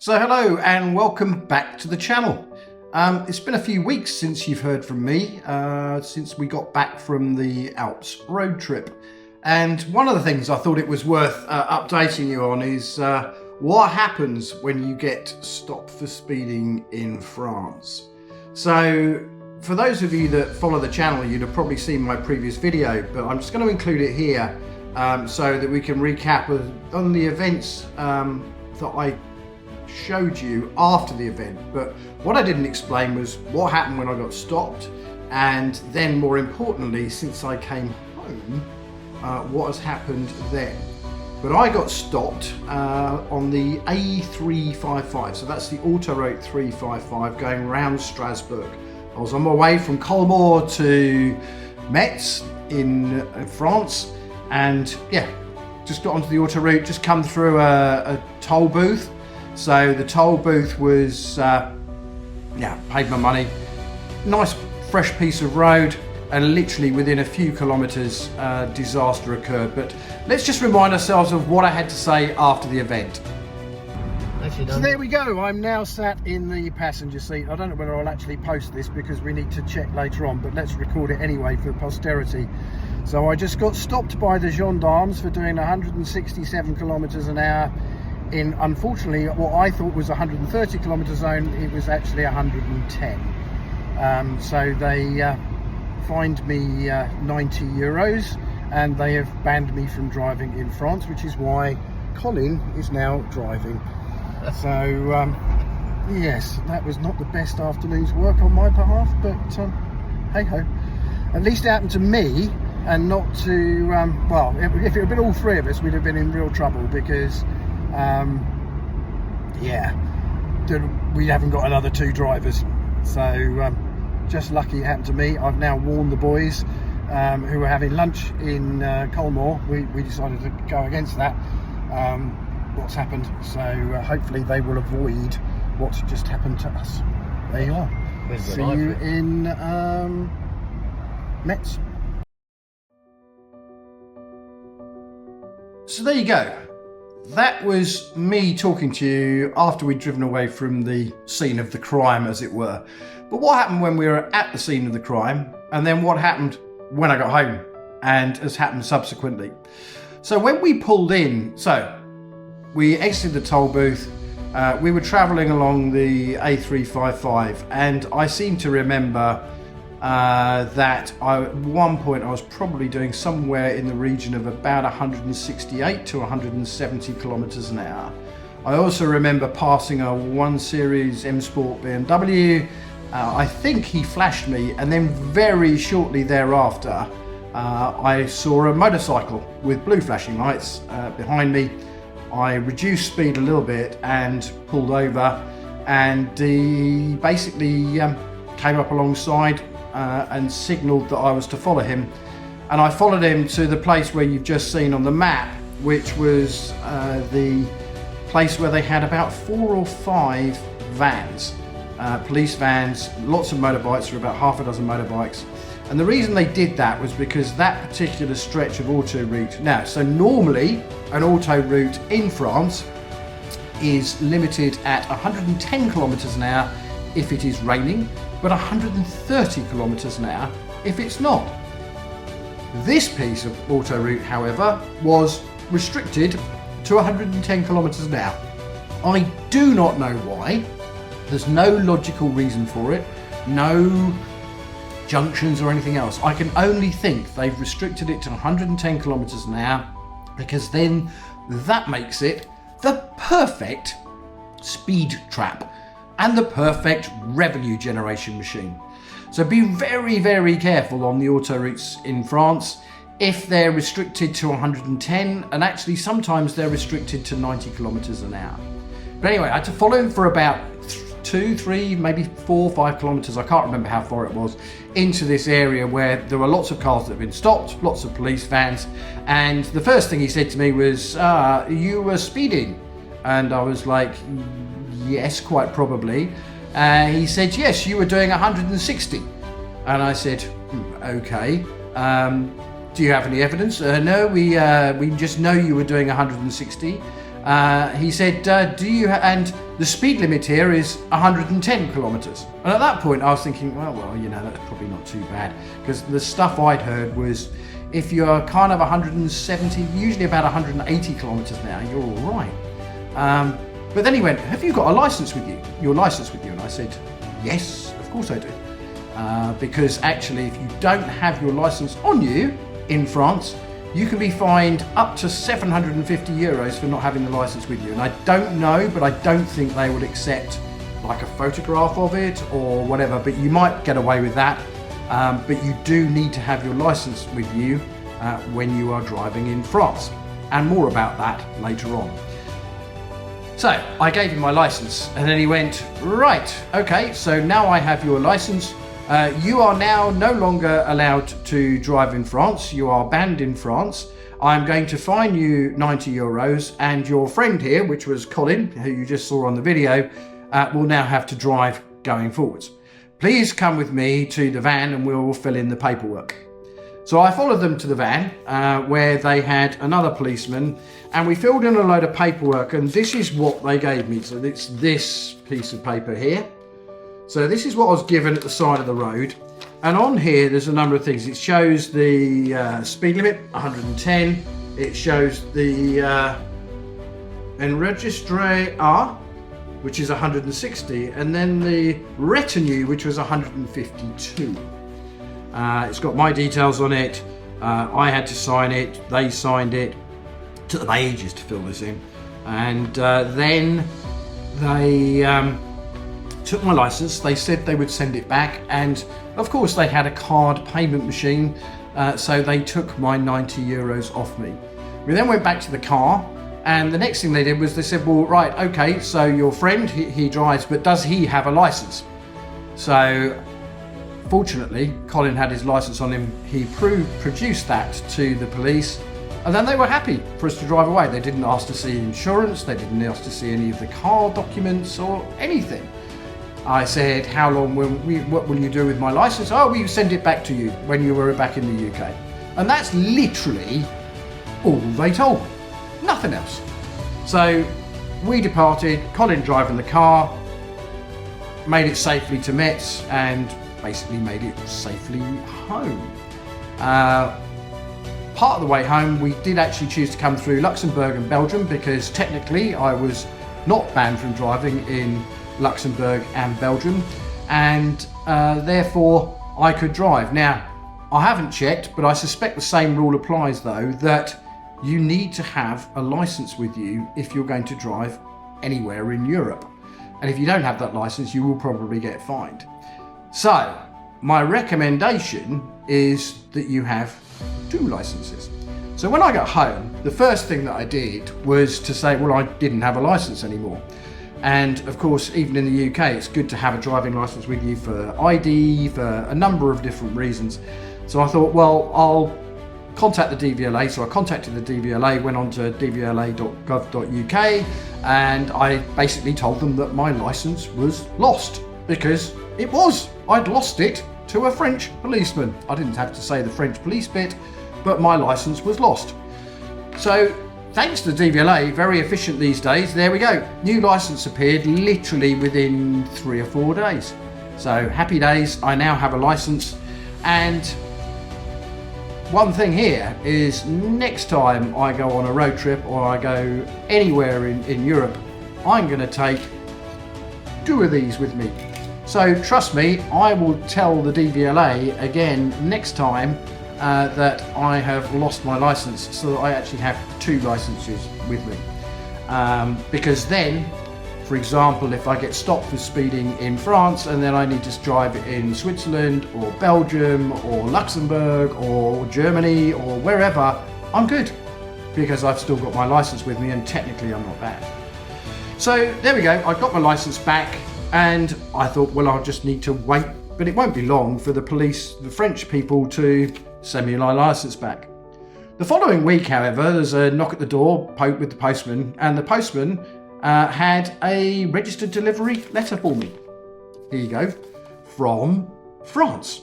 So hello and welcome back to the channel. It's been a few weeks since you've heard from me, since we got back from the Alps road trip. And one of the things I thought it was worth updating you on is what happens when you get stopped for speeding in France. So for those of you that follow the channel, you'd have probably seen my previous video, but I'm just going to include it here so that we can recap on the events that I showed you after the event. But what I didn't explain was what happened when I got stopped, and then more importantly, since I came home, what has happened then. But I got stopped on the A355, so that's the Autoroute 355 going round Strasbourg. I was on my way from Colmar to Metz in France, and yeah, just got onto the autoroute, just come through a toll booth. So the toll booth was, paid my money. Nice fresh piece of road, and literally within a few kilometres, disaster occurred. But let's just remind ourselves of what I had to say after the event. So there we go, I'm now sat in the passenger seat. I don't know whether I'll actually post this because we need to check later on, but let's record it anyway for posterity. So I just got stopped by the gendarmes for doing 167 kilometres an hour in, unfortunately, what I thought was 130 kilometre zone. It was actually 110. So they fined me 90 euros, and they have banned me from driving in France, which is why Colin is now driving. So yes, that was not the best afternoon's work on my behalf, but hey ho, at least it happened to me and not to well, if it had been all three of us, we'd have been in real trouble, because yeah, we haven't got another two drivers. So just lucky it happened to me. I've now warned the boys who were having lunch in Colmar. We decided to go against that, what's happened, so hopefully they will avoid what just happened to us. There you are. See you in Metz. So there you go. That was me talking to you after we'd driven away from the scene of the crime, as it were. But what happened when we were at the scene of the crime, and then what happened when I got home, and has happened subsequently. So when we pulled in, we exited the toll booth, we were travelling along the A355, and I seem to remember that at one point I was probably doing somewhere in the region of about 168 to 170 kilometres an hour. I also remember passing a 1 Series M Sport BMW. I think he flashed me, and then very shortly thereafter I saw a motorcycle with blue flashing lights behind me. I reduced speed a little bit and pulled over, and he basically came up alongside and signalled that I was to follow him. And I followed him to the place where you've just seen on the map, which was the place where they had about 4 or 5 vans, police vans, lots of motorbikes, or about half a dozen motorbikes. And the reason they did that was because that particular stretch of autoroute, so normally an autoroute in France is limited at 110 kilometres an hour if it is raining, but 130 kilometres an hour if it's not. This piece of autoroute, however, was restricted to 110 kilometres an hour. I do not know why. There's no logical reason for it, no junctions or anything else. I can only think they've restricted it to 110 kilometres an hour because then that makes it the perfect speed trap and the perfect revenue generation machine. So be very, very careful on the autoroutes in France if they're restricted to 110, and actually sometimes they're restricted to 90 kilometres an hour. But anyway, I had to follow him for about 2, 3, maybe 4, 5 kilometres, I can't remember how far it was, into this area where there were lots of cars that had been stopped, lots of police vans, and the first thing he said to me was, you were speeding? And I was like, yes, quite probably. He said, yes, you were doing 160. And I said, okay. Do you have any evidence? No, we just know you were doing 160. He said, and the speed limit here is 110 kilometres. And at that point I was thinking, well, you know, that's probably not too bad, because the stuff I'd heard was if you're kind of 170, usually about 180 kilometres an hour, you're all right. But then he went, have you got a licence with you? Your licence with you? And I said, yes, of course I do. Because actually, if you don't have your licence on you in France, you can be fined up to 750 euros for not having the licence with you. And I don't know, but I don't think they would accept like a photograph of it or whatever, but you might get away with that. But you do need to have your licence with you when you are driving in France. And more about that later on. So I gave him my licence, and then he went, right, okay, so now I have your licence. You are now no longer allowed to drive in France. You are banned in France. I'm going to fine you 90 euros, and your friend here, which was Colin, who you just saw on the video, will now have to drive going forwards. Please come with me to the van and we'll fill in the paperwork. So I followed them to the van where they had another policeman, and we filled in a load of paperwork, and this is what they gave me. So it's this piece of paper here. So this is what I was given at the side of the road, and on here there's a number of things. It shows the speed limit, 110. It shows the enregistre R, which is 160, and then the retenue, which was 152. It's got my details on it. I had to sign it. They signed it. It took them ages to fill this in, and then they took my license. They said they would send it back, and of course they had a card payment machine, so they took my 90 euros off me. We then went back to the car, and the next thing they did was they said, well, right, okay, so your friend, he drives, but does he have a license? So fortunately, Colin had his license on him. He produced that to the police, and then they were happy for us to drive away. They didn't ask to see insurance. They didn't ask to see any of the car documents or anything. I said, how long what will you do with my license? Oh, we send it back to you when you were back in the UK. And that's literally all they told me. Nothing else. So we departed, Colin driving the car, made it safely to Metz, and basically made it safely home. Part of the way home, we did actually choose to come through Luxembourg and Belgium, because technically I was not banned from driving in Luxembourg and Belgium, and therefore I could drive. Now, I haven't checked, but I suspect the same rule applies though, that you need to have a license with you if you're going to drive anywhere in Europe. And if you don't have that license, you will probably get fined. So, my recommendation is that you have 2 licenses. So when I got home, the first thing that I did was to say, well, I didn't have a license anymore. And of course, even in the UK, it's good to have a driving license with you for ID, for a number of different reasons. So I thought, well, I'll contact the DVLA. So I contacted the DVLA, went on to dvla.gov.uk, and I basically told them that my license was lost, because it was. I'd lost it to a French policeman. I didn't have to say the French police bit, but my license was lost. So thanks to the DVLA, very efficient these days, there we go. New license appeared literally within 3 or 4 days. So happy days, I now have a license. And one thing here is, next time I go on a road trip or I go anywhere in Europe, I'm going to take 2 of these with me. So trust me, I will tell the DVLA again next time that I have lost my license, so that I actually have 2 licenses with me. Because then, for example, if I get stopped for speeding in France and then I need to drive in Switzerland or Belgium or Luxembourg or Germany or wherever, I'm good, because I've still got my license with me and technically I'm not bad. So there we go, I got my license back, and I thought, well, I'll just need to wait, but it won't be long for the police, the French people, to send me my license back. The following week, however, there's a knock at the door with the postman, and the postman had a registered delivery letter for me. Here you go, from France.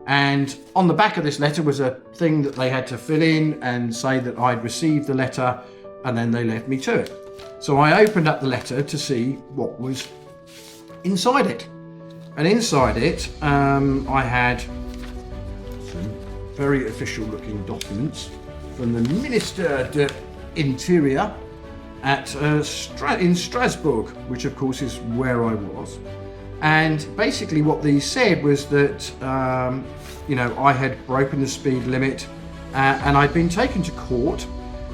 And on the back of this letter was a thing that they had to fill in and say that I'd received the letter, and then they left me to it. So I opened up the letter to see what was inside it. And inside it, I had some very official looking documents from the Minister de Interior in Strasbourg, which of course is where I was. And basically what these said was that, I had broken the speed limit and I'd been taken to court,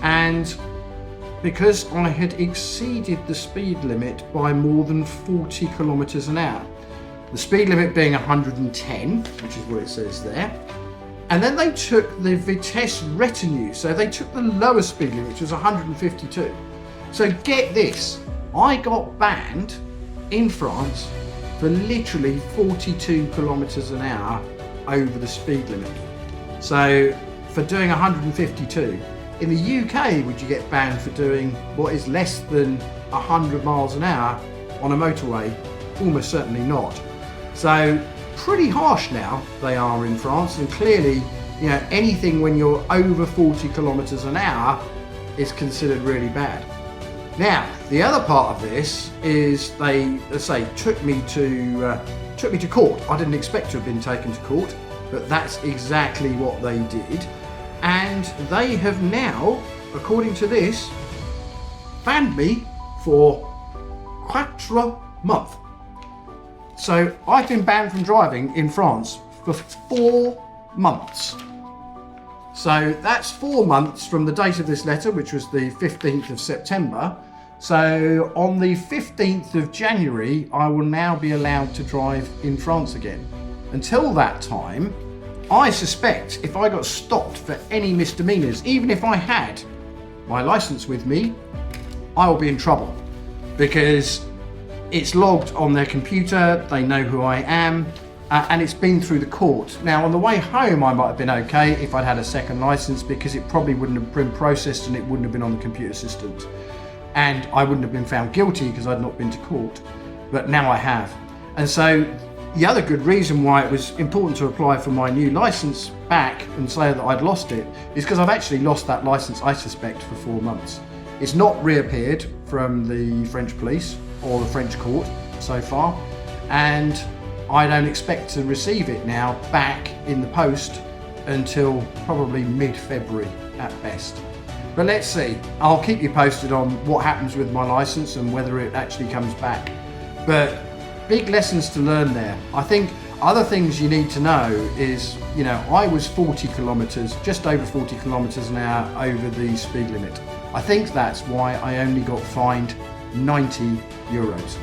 and because I had exceeded the speed limit by more than 40 kilometers an hour. The speed limit being 110, which is what it says there. And then they took the vitesse retenue, so they took the lower speed limit, which was 152. So get this, I got banned in France for literally 42 kilometers an hour over the speed limit. So for doing 152, in the UK, would you get banned for doing what is less than 100 miles an hour on a motorway? Almost certainly not. So pretty harsh now they are in France, and clearly, anything when you're over 40 kilometers an hour is considered really bad. Now, the other part of this is they, let's say, took me to court. I didn't expect to have been taken to court, but that's exactly what they did. And they have now, according to this, banned me for 4 months. So I've been banned from driving in France for 4 months. So that's 4 months from the date of this letter, which was the 15th of September. So on the 15th of January, I will now be allowed to drive in France again. Until that time, I suspect if I got stopped for any misdemeanors, even if I had my license with me, I will be in trouble, because it's logged on their computer, they know who I am, and it's been through the court. Now, on the way home, I might have been okay if I'd had a second license, because it probably wouldn't have been processed and it wouldn't have been on the computer systems. And I wouldn't have been found guilty because I'd not been to court. But now I have. And so the other good reason why it was important to apply for my new license back and say that I'd lost it is because I've actually lost that license, I suspect, for 4 months. It's not reappeared from the French police or the French court so far, and I don't expect to receive it now back in the post until probably mid-February at best. But let's see. I'll keep you posted on what happens with my license and whether it actually comes back. But big lessons to learn there. I think other things you need to know is, I was 40 kilometers, just over 40 kilometers an hour over the speed limit. I think that's why I only got fined 90 euros.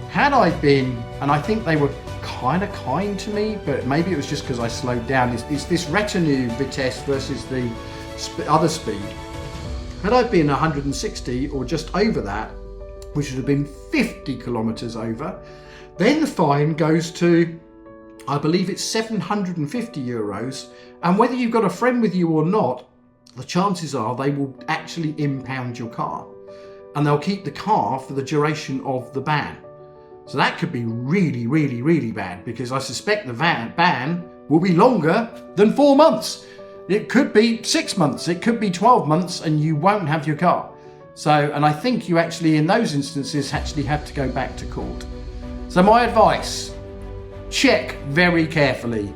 Had I been, and I think they were kind of kind to me, but maybe it was just because I slowed down. It's this retenue vitesse versus the other speed. Had I been 160 or just over that, which would have been 50 kilometers over, then the fine goes to, I believe it's 750 euros. And whether you've got a friend with you or not, the chances are they will actually impound your car. And they'll keep the car for the duration of the ban. So that could be really, really, really bad, because I suspect the ban will be longer than 4 months. It could be 6 months, it could be 12 months, and you won't have your car. So, and I think you actually, in those instances, actually have to go back to court. So my advice, check very carefully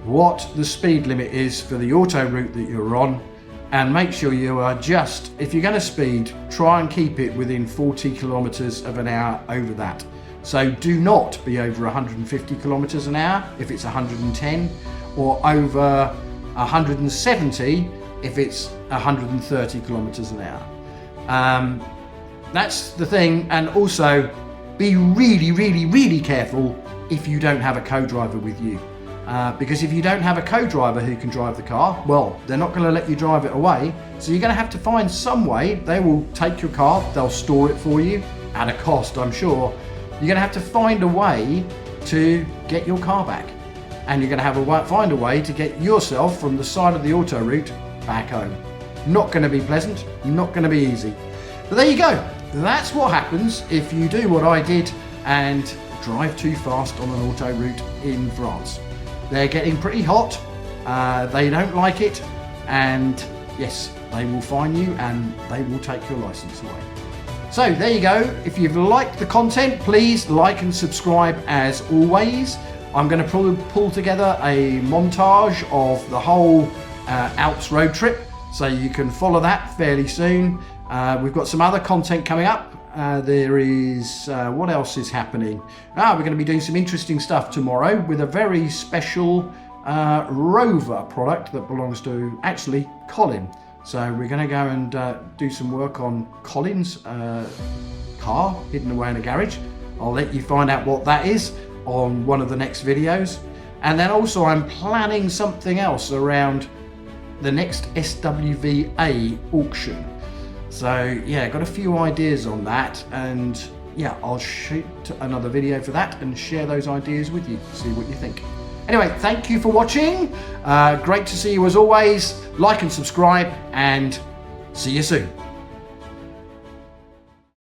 what the speed limit is for the auto route that you're on, and make sure you are just, if you're going to speed, try and keep it within 40 kilometers of an hour over that. So do not be over 150 kilometers an hour if it's 110, or over 170 if it's 130 kilometers an hour. That's the thing. And also be really, really, really careful if you don't have a co-driver with you. Because if you don't have a co-driver who can drive the car, well, they're not going to let you drive it away. So you're going to have to find some way. They will take your car, they'll store it for you at a cost, I'm sure. You're going to have to find a way to get your car back. And you're going to have to find a way to get yourself from the side of the auto route back home. Not going to be pleasant, not going to be easy. But there you go. That's what happens if you do what I did and drive too fast on an auto route in France. They're getting pretty hot, they don't like it, and yes, they will fine you and they will take your license away. So there you go. If you've liked the content, please like and subscribe as always. I'm going to pull together a montage of the whole Alps road trip, so you can follow that fairly soon. We've got some other content coming up. There is, what else is happening? We're going to be doing some interesting stuff tomorrow with a very special rover product that belongs to actually Colin. So we're going to go and do some work on Colin's car hidden away in a garage. I'll let you find out what that is on one of the next videos. And then also I'm planning something else around the next SWVA auction. So yeah, got a few ideas on that, and yeah, I'll shoot another video for that and share those ideas with you, see what you think. Anyway, thank you for watching. Great to see you as always. Like and subscribe, and see you soon.